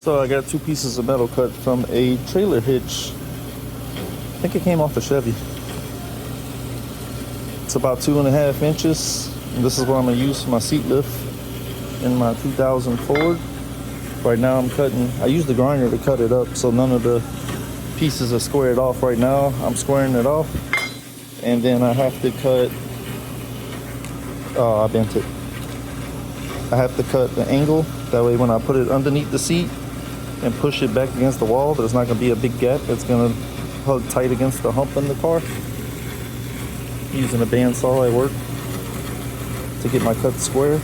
So I got two pieces of metal cut from a trailer hitch. I think it came off the Chevy. It's about 2.5 inches. And this is what I'm gonna use for my seat lift in my 2000 Ford. Right now I'm cutting, I use the grinder to cut it up so none of the pieces are squared off right now. I'm squaring it off. And then I have to cut, I bent it. I have to cut the angle. That way when I put it underneath the seat and push it back against the wall, there's not gonna be a big gap. It's gonna hug tight against the hump in the car. Using a bandsaw at work to get my cut square.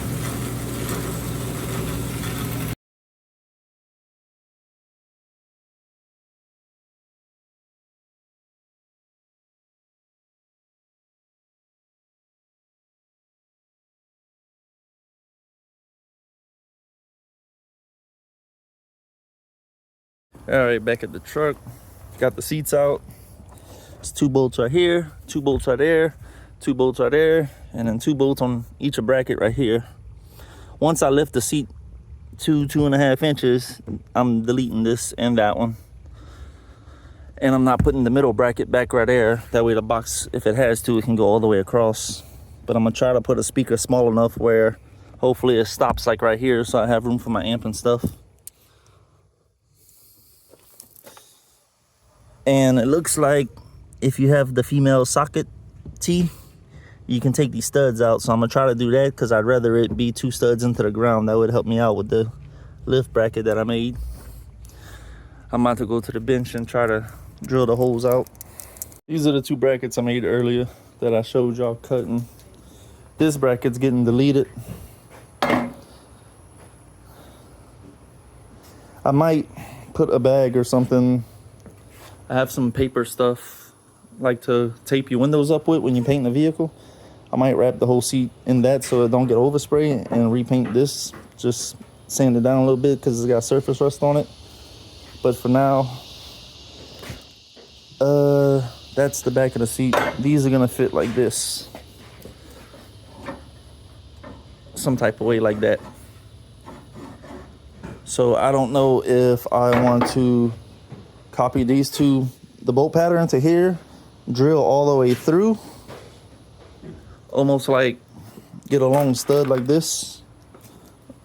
All right, back at the truck. Got the seats out. It's 2 bolts right here, 2 bolts right there, 2 bolts right there, and then 2 bolts on each bracket right here. Once I lift the seat 2.5 inches, I'm deleting this and that one. And I'm not putting the middle bracket back right there. That way the box, if it has to, it can go all the way across. But I'm gonna try to put a speaker small enough where hopefully it stops like right here so I have room for my amp and stuff. And it looks like if you have the female socket T, you can take these studs out. So I'm gonna try to do that because I'd rather it be 2 studs into the ground. That would help me out with the lift bracket that I made. I'm about to go to the bench and try to drill the holes out. These are the 2 brackets I made earlier that I showed y'all cutting. This bracket's getting deleted. I might put a bag or something. I have some paper stuff like to tape your windows up with when you paint the vehicle. I might wrap the whole seat in that so it don't get overspray and repaint this. Just sand it down a little bit because it's got surface rust on it. But for now, that's the back of the seat. These are gonna fit like this. Some type of way like that. So I don't know if I want to copy these two, the bolt pattern to here, drill all the way through, almost like get a long stud like this,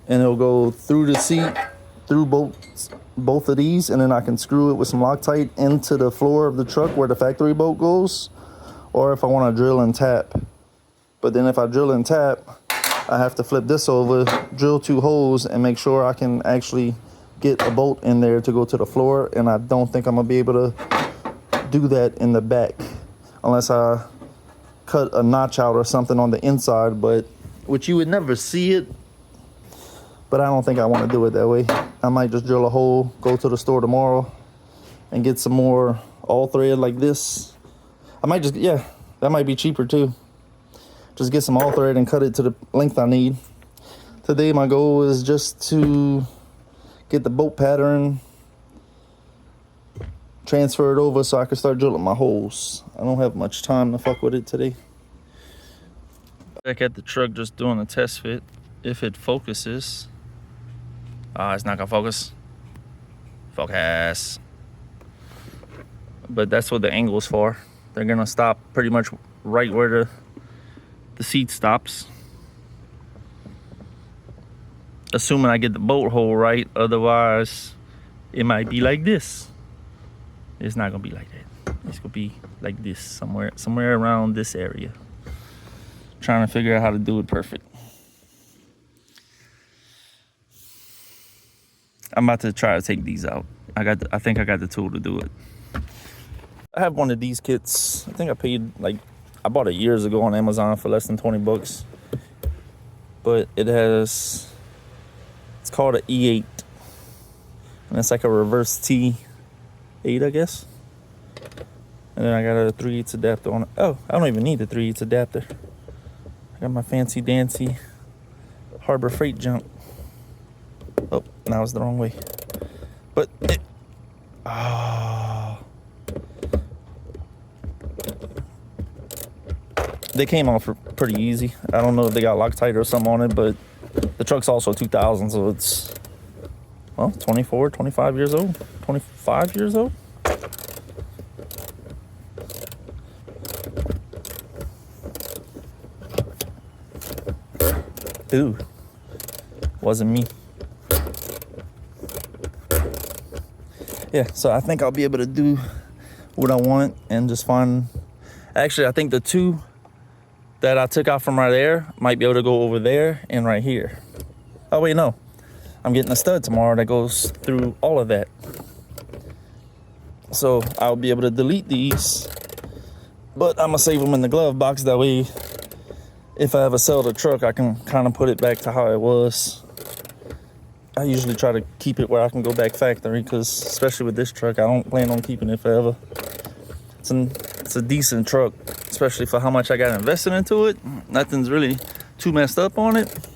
and it'll go through the seat, through both of these, and then I can screw it with some Loctite into the floor of the truck where the factory bolt goes, or if I want to drill and tap. But then if I drill and tap, I have to flip this over, drill 2 holes, and make sure I can actually get a bolt in there to go to the floor, and I don't think I'm gonna be able to do that in the back unless I cut a notch out or something on the inside, but which you would never see it. But I don't think I want to do it that way. I might just drill a hole, go to the store tomorrow, and get some more all thread like this. I might just, yeah, that might be cheaper too. Just get some all thread and cut it to the length I need. Today my goal is just to get the bolt pattern, transfer it over so I can start drilling my holes. I don't have much time to fuck with it today. Back at the truck just doing a test fit. If it focuses. It's not gonna focus. Focus. But that's what the angle's for. They're gonna stop pretty much right where the seat stops. Assuming I get the bolt hole right, otherwise it might be like this. It's not gonna be like that. It's gonna be like this, somewhere around this area. Trying to figure out how to do it perfect. I'm about to try to take these out. I think I got the tool to do it. I have one of these kits. I think I paid I bought it years ago on Amazon for less than 20 bucks. But it's called an E8. And it's like a reverse T8, I guess. And then I got a 3/8 adapter on it. Oh, I don't even need the 3/8 adapter. I got my fancy dancy Harbor Freight junk. Oh, now it's the wrong way. But they came off pretty easy. I don't know if they got Loctite or something on it, but the truck's also 2000, so it's well, 24, 25 years old, 25 years old. Ooh, wasn't me. Yeah, so I think I'll be able to do what I want and just find, actually, I think the two that I took out from right there might be able to go over there and right here. Oh wait, no, I'm getting a stud tomorrow that goes through all of that. So I'll be able to delete these, but I'm gonna save them in the glove box. That way, if I ever sell the truck, I can kind of put it back to how it was. I usually try to keep it where I can go back factory, because especially with this truck, I don't plan on keeping it forever. It's a decent truck, especially for how much I got invested into it. Nothing's really too messed up on it.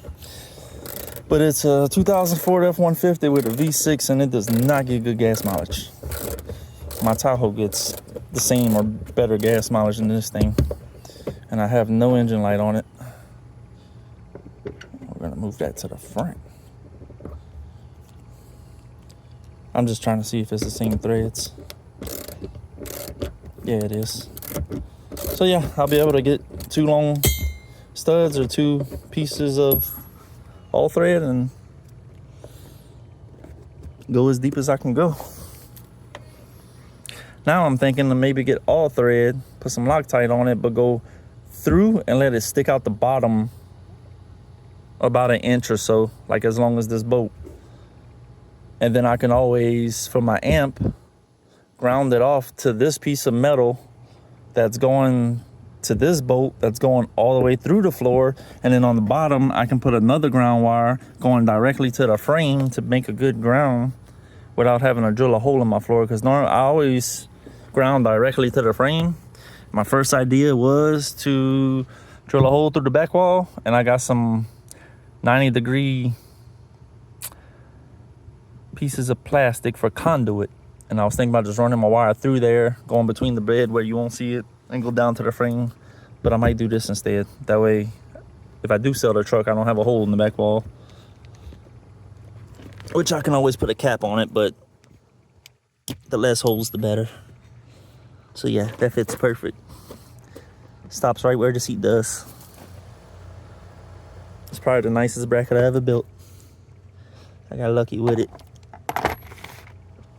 But it's a 2004 F-150 with a V6, and it does not get good gas mileage. My Tahoe gets the same or better gas mileage than this thing. And I have no engine light on it. We're gonna move that to the front. I'm just trying to see if it's the same threads. Yeah, it is. So yeah, I'll be able to get 2 long studs or 2 pieces of all thread and go as deep as I can go. Now I'm thinking to maybe get all thread, put some Loctite on it, but go through and let it stick out the bottom about 1 inch or so, like as long as this bolt. And then I can always, for my amp, ground it off to this piece of metal that's going to this bolt that's going all the way through the floor. And then on the bottom, I can put another ground wire going directly to the frame to make a good ground without having to drill a hole in my floor. Because normally I always ground directly to the frame. My first idea was to drill a hole through the back wall, and I got some 90-degree pieces of plastic for conduit, and I was thinking about just running my wire through there, going between the bed where you won't see it, and go down to the frame. But I might do this instead. That way, if I do sell the truck, I don't have a hole in the back wall, which I can always put a cap on it, but the less holes the better. So yeah, that fits perfect. Stops right where the seat does. It's probably the nicest bracket I ever built. I got lucky with it.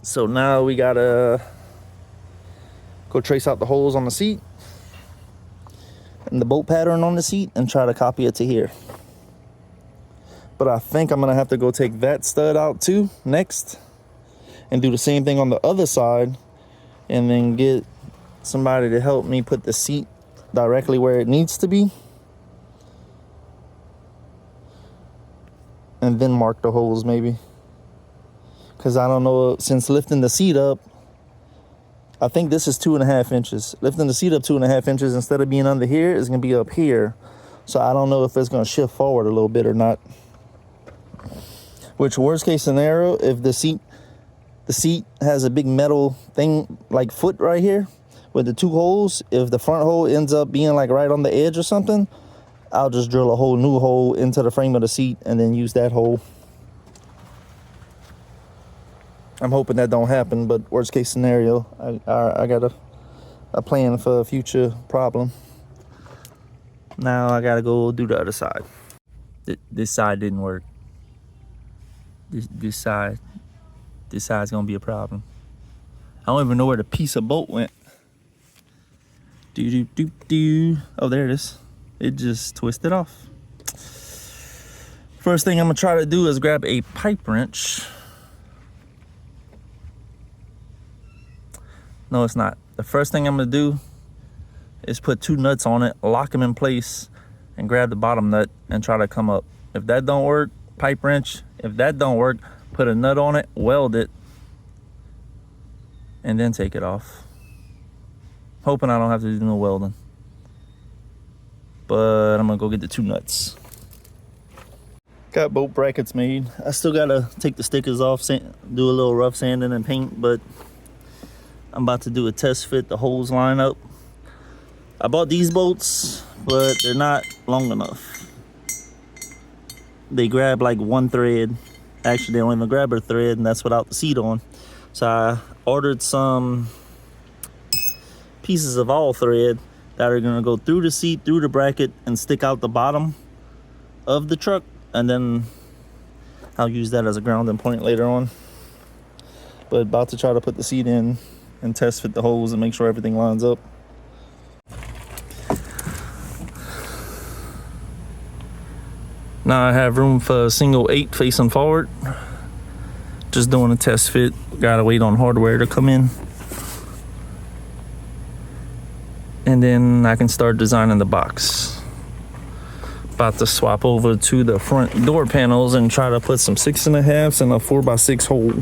So now we gotta go trace out the holes on the seat and the bolt pattern on the seat and try to copy it to here. But I think I'm gonna have to go take that stud out too next and do the same thing on the other side, and then get somebody to help me put the seat directly where it needs to be, and then mark the holes maybe. Because I don't know, since lifting the seat up, I think this is 2.5 inches. Lifting the seat up 2.5 inches, instead of being under here, it's gonna be up here. So I don't know if it's gonna shift forward a little bit or not. Which, worst case scenario, if the seat has a big metal thing like foot right here with the 2 holes, if the front hole ends up being like right on the edge or something, I'll just drill a whole new hole into the frame of the seat and then use that hole. I'm hoping that don't happen, but worst case scenario, I got a plan for a future problem. Now I gotta go do the other side. This side didn't work. This side's gonna be a problem. I don't even know where the piece of bolt went. Oh, there it is. It just twisted off. First thing I'm gonna try to do is grab a pipe wrench. No, it's not. The first thing I'm gonna do is put 2 nuts on it, lock them in place, and grab the bottom nut and try to come up. If that don't work, pipe wrench. If that don't work, put a nut on it, weld it, and then take it off. Hoping I don't have to do no welding. But I'm gonna go get the 2 nuts. Got bolt brackets made. I still gotta take the stickers off, do a little rough sanding and paint, but I'm about to do a test fit, the holes line up. I bought these bolts, but they're not long enough. They grab like 1 thread Actually, they don't even grabber thread, and that's without the seat on. So I ordered some pieces of all thread that are gonna go through the seat, through the bracket, and stick out the bottom of the truck, and then I'll use that as a grounding point later on. But about to try to put the seat in and test fit the holes and make sure everything lines up. Now I have room for a single 8 facing forward. Just doing a test fit. Gotta wait on hardware to come in. And then I can start designing the box. About to swap over to the front door panels and try to put some 6.5s in a 4x6 hole.